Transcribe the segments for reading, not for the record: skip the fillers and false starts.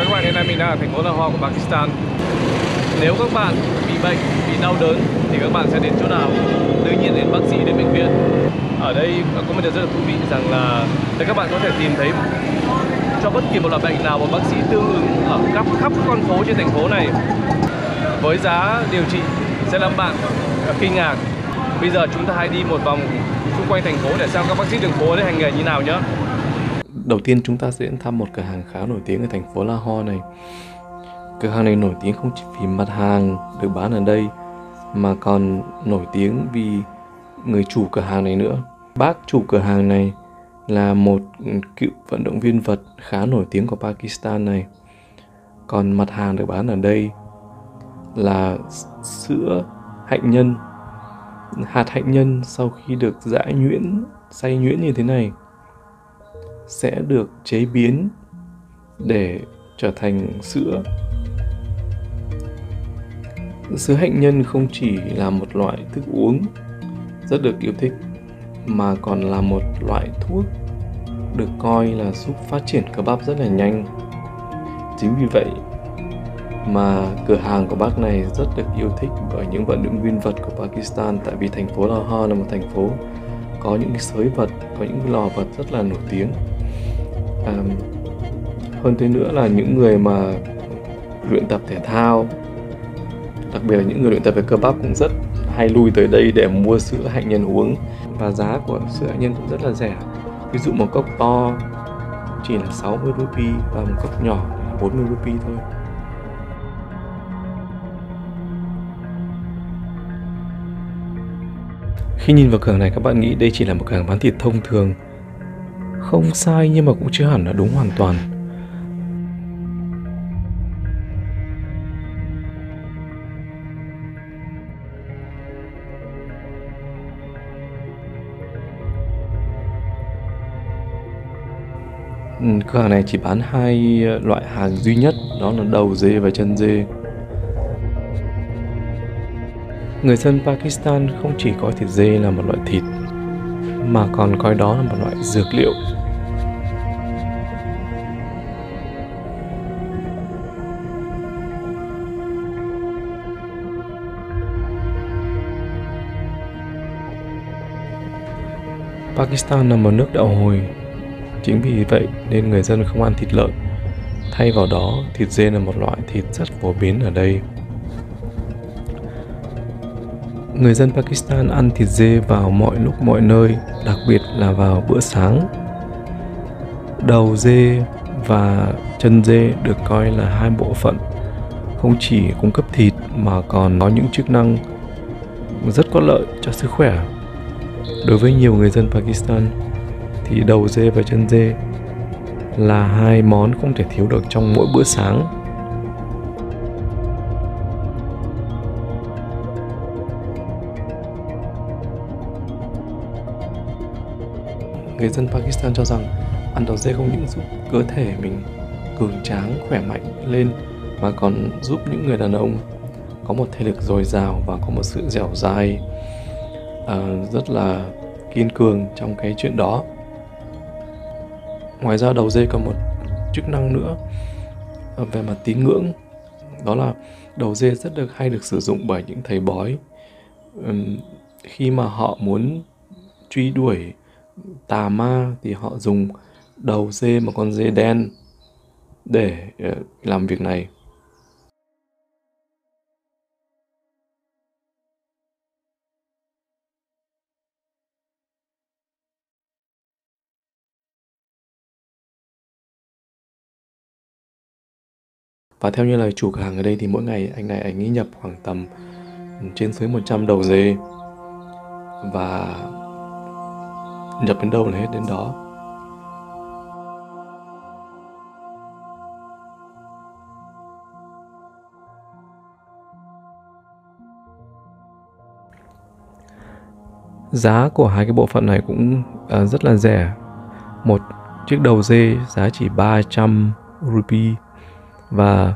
các bạn, hiện nay mình đang ở thành phố Lahore của Pakistan. Nếu các bạn bị bệnh, bị đau đớn thì các bạn sẽ đến chỗ nào? Đương nhiên đến bác sĩ, đến bệnh viện. Ở đây có một điều rất là thú vị rằng là các bạn có thể tìm thấy cho bất kỳ một loại bệnh nào một bác sĩ tương ứng ở khắp các con phố trên thành phố này, với giá điều trị sẽ làm bạn kinh ngạc. Bây giờ chúng ta hãy đi một vòng xung quanh thành phố để xem các bác sĩ đường phố đây hành nghề như nào nhé. Đầu tiên chúng ta sẽ đến thăm một cửa hàng khá nổi tiếng ở thành phố Lahore này. Cửa hàng này nổi tiếng không chỉ vì mặt hàng được bán ở đây mà còn nổi tiếng vì người chủ cửa hàng này nữa. Bác chủ cửa hàng này là một cựu vận động viên vật khá nổi tiếng của Pakistan này. Còn mặt hàng được bán ở đây là sữa hạnh nhân. Hạt hạnh nhân sau khi được giã nhuyễn, xay nhuyễn như thế này sẽ được chế biến để trở thành sữa. Sữa hạnh nhân không chỉ là một loại thức uống rất được yêu thích mà còn là một loại thuốc được coi là giúp phát triển cơ bắp rất là nhanh. Chính vì vậy mà cửa hàng của bác này rất được yêu thích bởi những vận động viên vật của Pakistan, tại vì thành phố Lahore là một thành phố có những cái sới vật, có những cái lò vật rất là nổi tiếng. Hơn thế nữa là những người mà luyện tập thể thao, đặc biệt là những người luyện tập về cơ bắp cũng rất hay lui tới đây để mua sữa hạnh nhân uống. Và giá của sữa hạnh nhân cũng rất là rẻ. Ví dụ một cốc to chỉ là 60 rupee và một cốc nhỏ là 40 rupee thôi. Khi nhìn vào cửa hàng này các bạn nghĩ đây chỉ là một cửa hàng bán thịt thông thường. Không sai, nhưng mà cũng chưa hẳn là đúng hoàn toàn. Cửa hàng này chỉ bán hai loại hàng duy nhất, đó là đầu dê và chân dê. Người dân Pakistan không chỉ coi thịt dê là một loại thịt mà còn coi đó là một loại dược liệu. Pakistan là một nước đạo Hồi. Chính vì vậy nên người dân không ăn thịt lợn. Thay vào đó, thịt dê là một loại thịt rất phổ biến ở đây. Người dân Pakistan ăn thịt dê vào mọi lúc mọi nơi, đặc biệt là vào bữa sáng. Đầu dê và chân dê được coi là hai bộ phận không chỉ cung cấp thịt mà còn có những chức năng rất có lợi cho sức khỏe. Đối với nhiều người dân Pakistan thì đầu dê và chân dê là hai món không thể thiếu được trong mỗi bữa sáng. Người dân Pakistan cho rằng ăn đầu dê không những giúp cơ thể mình cường tráng, khỏe mạnh lên mà còn giúp những người đàn ông có một thể lực dồi dào và có một sự dẻo dai rất là kiên cường trong cái chuyện đó. Ngoài ra đầu dê còn một chức năng nữa về mặt tín ngưỡng, đó là đầu dê rất hay được sử dụng bởi những thầy bói khi mà họ muốn truy đuổi tà ma thì họ dùng đầu dê, một con dê đen để làm việc này. Và theo như lời chủ cửa hàng ở đây thì mỗi ngày anh ấy nhập khoảng tầm trên dưới 100 đầu dê, và nhập đến đâu là hết đến đó. Giá của hai cái bộ phận này cũng rất là rẻ. Một chiếc đầu dê giá chỉ 300 rupee và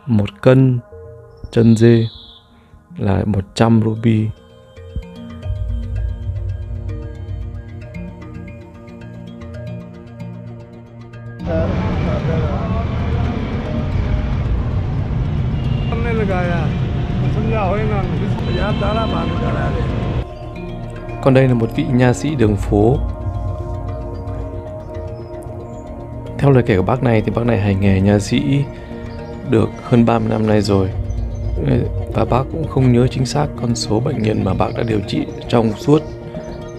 một cân chân dê là 100 rupee. लगाया समझाओ इन्होंने 50 बार लगा रहे। Còn đây là một vị nha sĩ đường phố. Theo lời kể của bác này thì bác này hành nghề nha sĩ được hơn 30 năm nay rồi. Và bác cũng không nhớ chính xác con số bệnh nhân mà bác đã điều trị trong suốt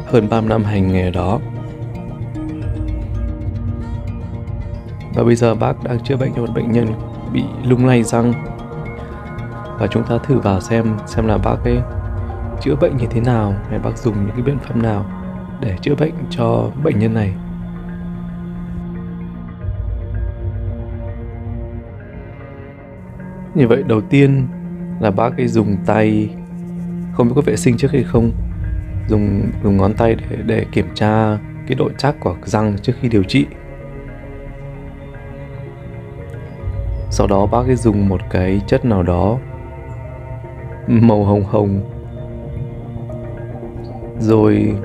hơn 30 năm hành nghề đó. Và bây giờ bác đang chữa bệnh cho một bệnh nhân bị lung lay răng. Và chúng ta thử vào xem là bác ấy chữa bệnh như thế nào, hay bác dùng những cái biện pháp nào để chữa bệnh cho bệnh nhân này. Như vậy đầu tiên là bác ấy dùng tay, không biết có vệ sinh trước hay không, dùng ngón tay để kiểm tra cái độ chắc của răng trước khi điều trị. Sau đó bác ấy dùng một cái chất nào đó màu hồng hồng, rồi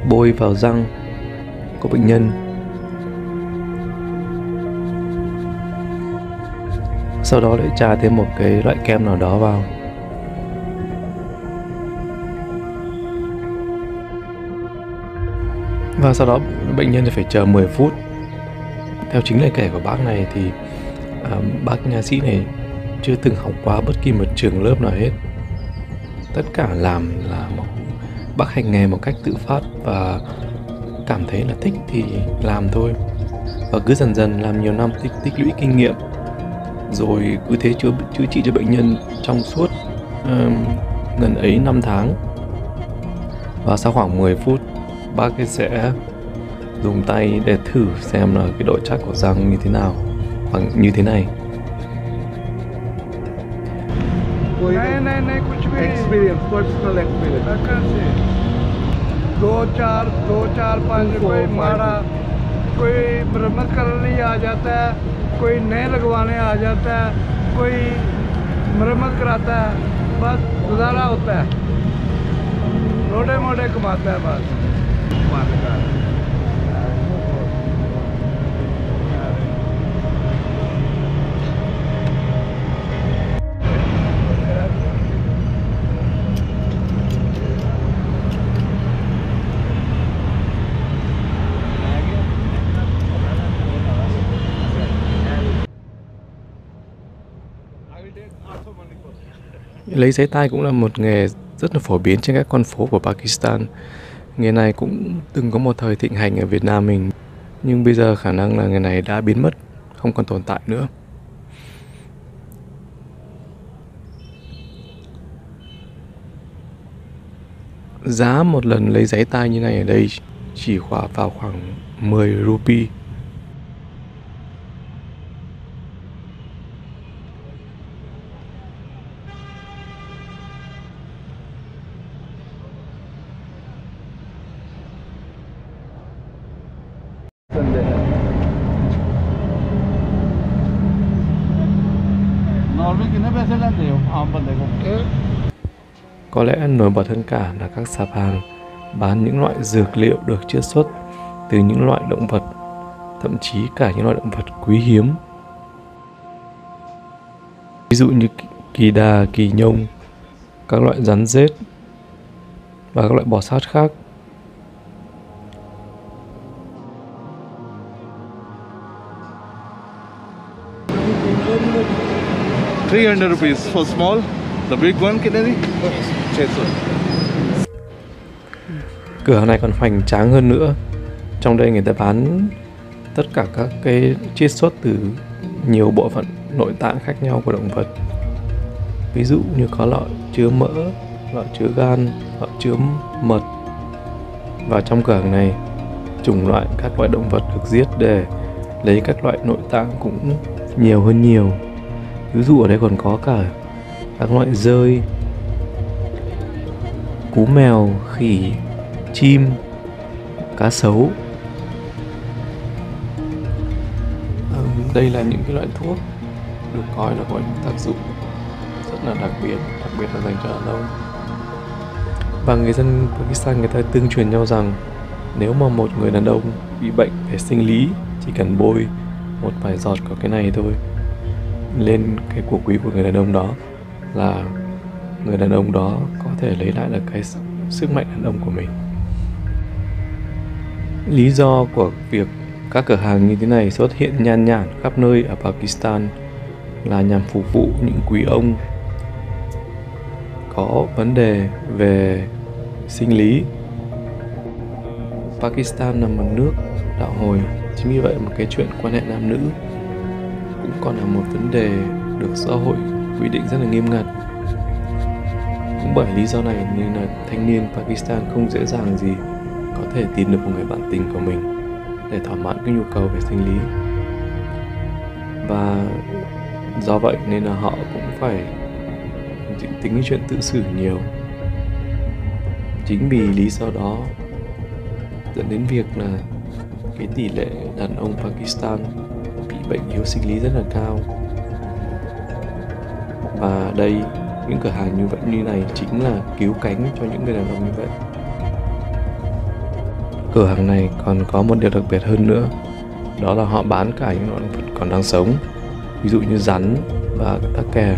bôi vào răng của bệnh nhân. Sau đó lại chà thêm một cái loại kem nào đó vào. Và sau đó bệnh nhân phải chờ 10 phút. Theo chính lời kể của bác này thì bác nha sĩ này chưa từng học qua bất kỳ một trường lớp nào hết. Tất cả làm là bác hành nghề một cách tự phát và cảm thấy là thích thì làm thôi. Và cứ dần dần làm nhiều năm tích lũy kinh nghiệm, rồi cứ thế chữa trị cho bệnh nhân trong suốt gần ấy 5 tháng. Và sau khoảng 10 phút bác ấy sẽ dùng tay để thử xem là cái độ chắc của răng như thế nào, bằng như thế này. नहीं कुछ भी experience, personal experience. दो चार 5 कोई मारा, कोई मरम्मत करने आ जाता है, कोई नए लगवाने आ जाता है, कोई मरम्मत कराता है, बस गुजारा होता है, रोडे मोडे कमाता है बस। Lấy giấy tai cũng là một nghề rất là phổ biến trên các con phố của Pakistan. Nghề này cũng từng có một thời thịnh hành ở Việt Nam mình, nhưng bây giờ khả năng là nghề này đã biến mất, không còn tồn tại nữa. Giá một lần lấy giấy tai như này ở đây chỉ vào khoảng 10 rupee. Có lẽ nổi bật hơn cả là các sạp hàng bán những loại dược liệu được chiết xuất từ những loại động vật, thậm chí cả những loại động vật quý hiếm. Ví dụ như kỳ đà, kỳ nhông, các loại rắn rết và các loại bò sát khác. ₹300 for small. The big one, Kennedy? 600. Cửa hàng này còn hoành tráng hơn nữa. Trong đây người ta bán tất cả các cái chiết xuất từ nhiều bộ phận nội tạng khác nhau của động vật. Ví dụ như có lọ chứa mỡ, lọ chứa gan, lọ chứa mật. Và trong cửa hàng này, chủng loại các loại động vật được giết để lấy các loại nội tạng cũng nhiều hơn nhiều. Ví dụ ở đây còn có cả các loại dơi, cú mèo, khỉ, chim, cá sấu. Đây là những cái loại thuốc được coi là có những tác dụng rất là đặc biệt là dành cho đàn ông. Và người dân Pakistan người ta tương truyền nhau rằng nếu mà một người đàn ông bị bệnh về sinh lý, chỉ cần bôi một vài giọt của cái này thôi, lên cái của quý của người đàn ông đó là người đàn ông đó có thể lấy lại được cái sức mạnh đàn ông của mình. Lý do của việc các cửa hàng như thế này xuất hiện nhan nhản khắp nơi ở Pakistan là nhằm phục vụ những quý ông có vấn đề về sinh lý. Pakistan là một nước đạo hồi, chính vì vậy mà cái chuyện quan hệ nam nữ cũng còn là một vấn đề được xã hội quy định rất là nghiêm ngặt. Cũng bởi lý do này nên là thanh niên Pakistan không dễ dàng gì có thể tìm được một người bạn tình của mình để thỏa mãn cái nhu cầu về sinh lý. Và do vậy nên là họ cũng phải tính cái chuyện tự xử nhiều. Chính vì lý do đó dẫn đến việc là cái tỷ lệ đàn ông Pakistan bị bệnh yếu sinh lý rất là cao. Và đây, những cửa hàng như vậy như này chính là cứu cánh cho những người đàn ông như vậy. Cửa hàng này còn có một điều đặc biệt hơn nữa, đó là họ bán cả những loại vật còn đang sống, ví dụ như rắn và tắc kè.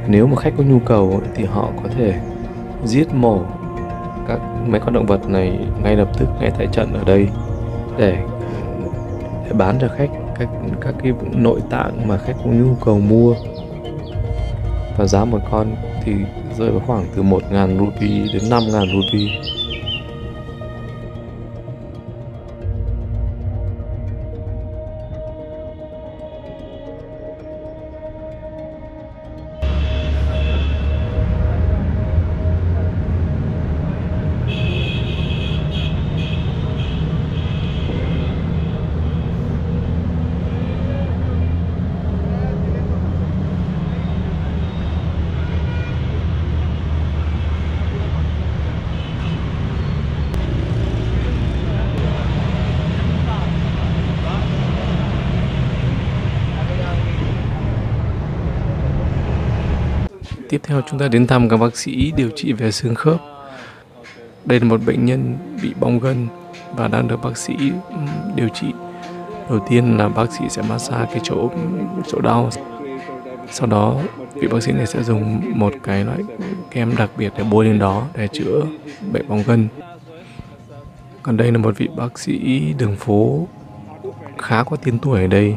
Nếu mà khách có nhu cầu thì họ có thể giết mổ mấy con động vật này ngay lập tức, ngay tại trận ở đây để bán cho khách các cái nội tạng mà khách có nhu cầu mua. Và giá một con thì rơi vào khoảng từ 1.000 rupee đến 5.000 rupee. Tiếp theo chúng ta đến thăm các bác sĩ điều trị về xương khớp. Đây là một bệnh nhân bị bong gân và đang được bác sĩ điều trị. Đầu tiên là bác sĩ sẽ massage cái chỗ đau. Sau đó vị bác sĩ này sẽ dùng một cái loại kem đặc biệt để bôi lên đó để chữa bệnh bong gân. Còn đây là một vị bác sĩ đường phố khá có tên tuổi ở đây.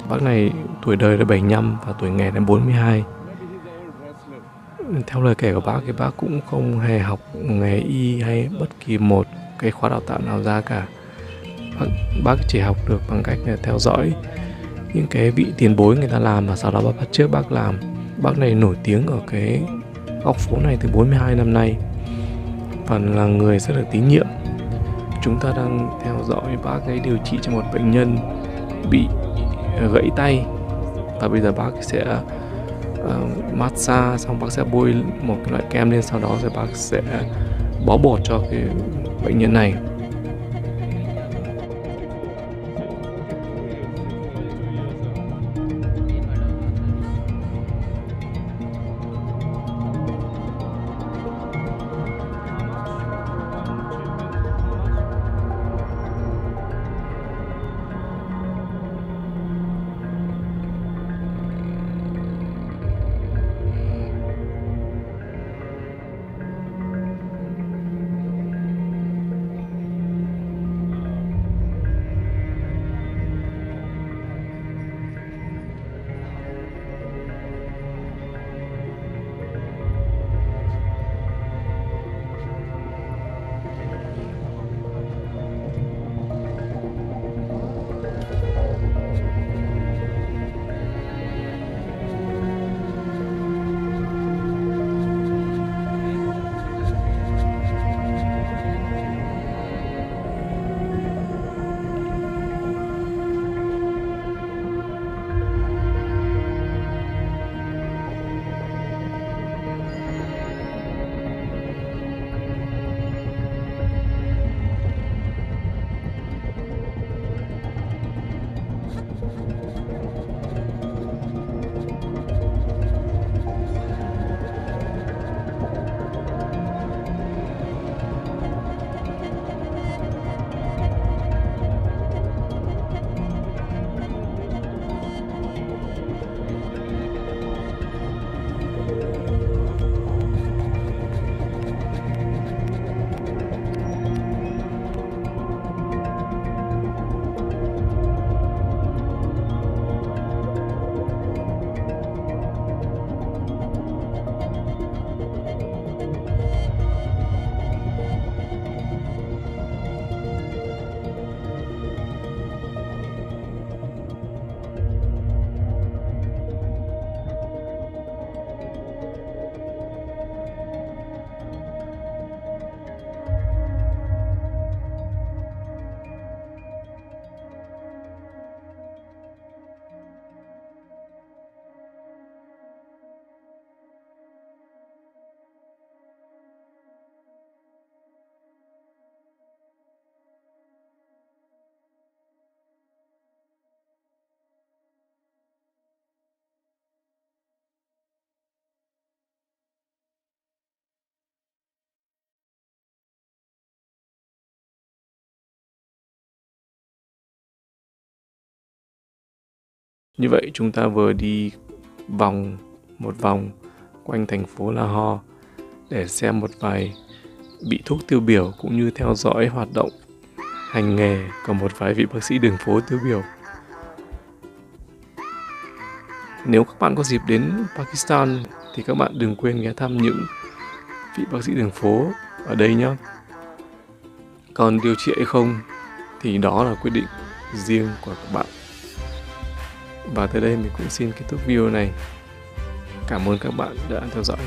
Bác này tuổi đời là 75 và tuổi nghề là 42. Theo lời kể của bác thì bác cũng không hề học nghề y hay bất kỳ một cái khóa đào tạo nào ra cả. Bác chỉ học được bằng cách là theo dõi những cái vị tiền bối người ta làm và sau đó bác bắt chước bác làm. Bác này nổi tiếng ở cái góc phố này từ 42 năm nay và là người rất là tín nhiệm. Chúng ta đang theo dõi bác ấy điều trị cho một bệnh nhân bị gãy tay, và bây giờ bác sẽ massage xong bác sẽ bôi một cái loại kem lên, sau đó rồi bác sẽ bó bột cho cái bệnh nhân này. Như vậy chúng ta vừa đi một vòng quanh thành phố Lahore để xem một vài vị thuốc tiêu biểu cũng như theo dõi hoạt động hành nghề của một vài vị bác sĩ đường phố tiêu biểu. Nếu các bạn có dịp đến Pakistan thì các bạn đừng quên ghé thăm những vị bác sĩ đường phố ở đây nhé. Còn điều trị hay không thì đó là quyết định riêng của các bạn. Và tới đây mình cũng xin kết thúc video này. Cảm ơn các bạn đã theo dõi.